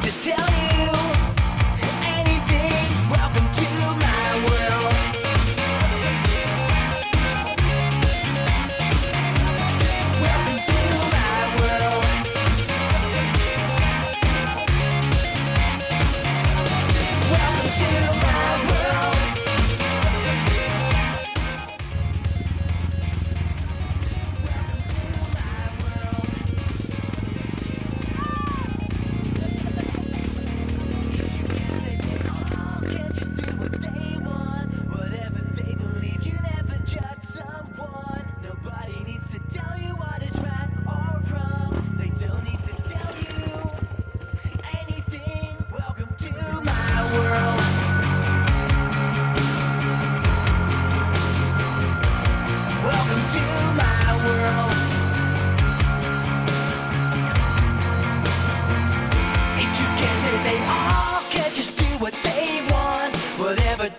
need to tell you anything. Welcome to my world. Welcome to my world. Welcome to my world.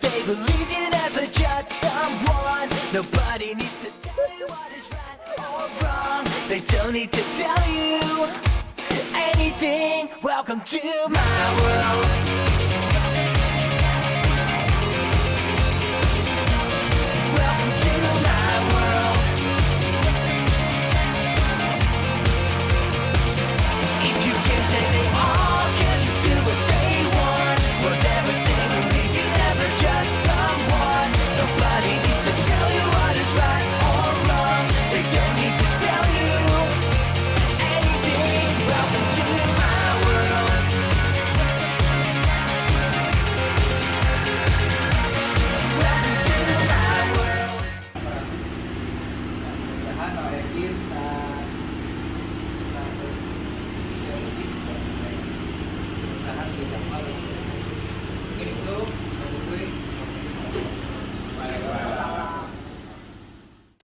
They believe you never judge someone. Nobody needs to tell you what is right or wrong. They don't need to tell you anything. Welcome to my world.